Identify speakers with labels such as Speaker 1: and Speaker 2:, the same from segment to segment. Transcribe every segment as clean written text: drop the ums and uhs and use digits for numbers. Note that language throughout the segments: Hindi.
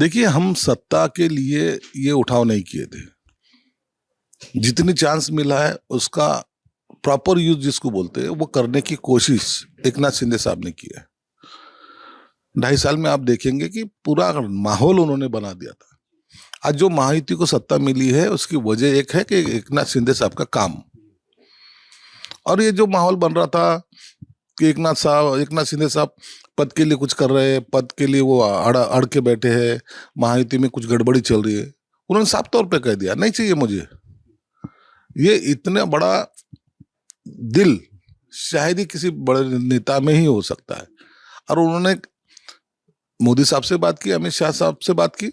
Speaker 1: देखिए, हम सत्ता के लिए ये उठाव नहीं किए थे। जितनी चांस मिला है उसका प्रॉपर यूज जिसको बोलते हैं वो करने की कोशिश एकनाथ शिंदे साहब ने की है। 2.5 साल में आप देखेंगे कि पूरा माहौल उन्होंने बना दिया था। आज जो महायुति को सत्ता मिली है उसकी वजह एक है कि एकनाथ शिंदे साहब का काम। और ये जो माहौल बन रहा था कि एकनाथ शिंदे साहब पद के लिए कुछ कर रहे हैं, पद के लिए वो अड़ के बैठे हैं, महायुति में कुछ गड़बड़ी चल रही है, उन्होंने साफ तौर पे कह दिया नहीं चाहिए मुझे। ये इतना बड़ा दिल शायद ही किसी बड़े नेता में ही हो सकता है। और उन्होंने मोदी साहब से बात की, अमित शाह साहब से बात की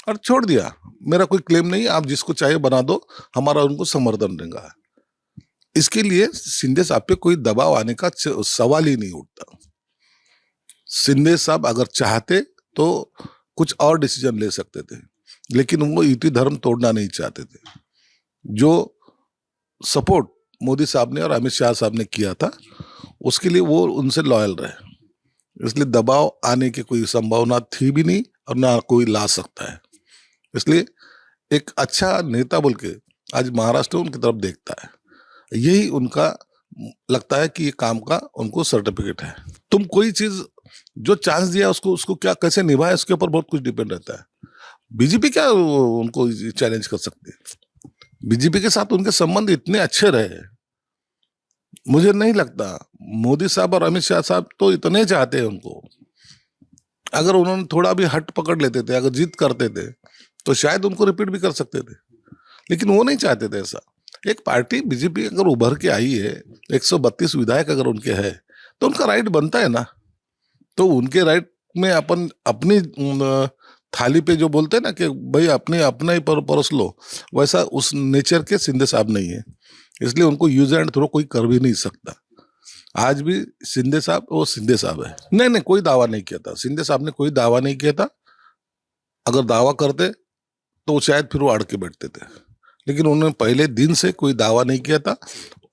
Speaker 1: और छोड़ दिया, मेरा कोई क्लेम नहीं, आप जिसको चाहे बना दो, हमारा उनको समर्थन रहेगा। इसके लिए शिंदे साहब पे कोई दबाव आने का सवाल ही नहीं उठता। शिंदे साहब अगर चाहते तो कुछ और डिसीजन ले सकते थे, लेकिन वो युति धर्म तोड़ना नहीं चाहते थे। जो सपोर्ट मोदी साहब ने और अमित शाह साहब ने किया था उसके लिए वो उनसे लॉयल रहे, इसलिए दबाव आने की कोई संभावना थी भी नहीं और ना कोई ला सकता है। इसलिए एक अच्छा नेता बोल के आज महाराष्ट्र उनकी तरफ देखता है, यही उनका लगता है कि ये काम का उनको सर्टिफिकेट है। तुम कोई चीज जो चांस दिया उसको क्या कैसे निभाए उसके ऊपर बहुत कुछ डिपेंड रहता है। बीजेपी क्या उनको चैलेंज कर सकती है? बीजेपी के साथ उनके संबंध इतने अच्छे रहे, मुझे नहीं लगता मोदी साहब और अमित शाह साहब तो इतने चाहते हैं उनको। अगर उन्होंने थोड़ा भी हट पकड़ लेते थे, अगर जिद करते थे तो शायद उनको रिपीट भी कर सकते थे, लेकिन वो नहीं चाहते थे ऐसा। एक पार्टी बीजेपी अगर उभर के आई है, 132 विधायक अगर उनके है तो उनका राइट बनता है ना। तो उनके राइट में अपन अपनी थाली पे जो बोलते हैं ना कि भाई अपना ही परोस लो, वैसा उस नेचर के शिंदे साहब नहीं है, इसलिए उनको यूज एंड थ्रो कोई कर भी नहीं सकता। आज भी शिंदे साहब वो शिंदे साहब है। नहीं, कोई दावा नहीं किया था, शिंदे साहब ने कोई दावा नहीं किया था। अगर दावा करते तो शायद फिर वो अड़ के बैठते थे, लेकिन उन्होंने पहले दिन से कोई दावा नहीं किया था।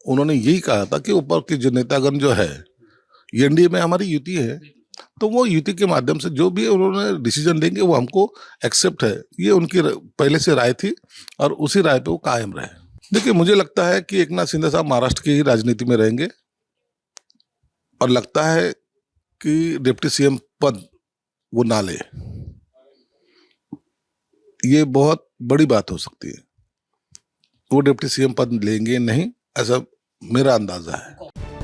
Speaker 1: उन्होंने यही कहा था कि ऊपर के जो नेतागण जो है, एनडीए में हमारी युति है, तो वो युति के माध्यम से जो भी उन्होंने डिसीजन लेंगे वो हमको एक्सेप्ट है, ये उनकी पहले से राय थी और उसी राय पे वो कायम रहे। देखिए, मुझे लगता है कि एकनाथ शिंदे साहब महाराष्ट्र की ही राजनीति में रहेंगे और लगता है कि डिप्टी सीएम पद वो ना ले, ये बहुत बड़ी बात हो सकती है। वो डिप्टी सीएम पद लेंगे नहीं, ऐसा मेरा अंदाजा है।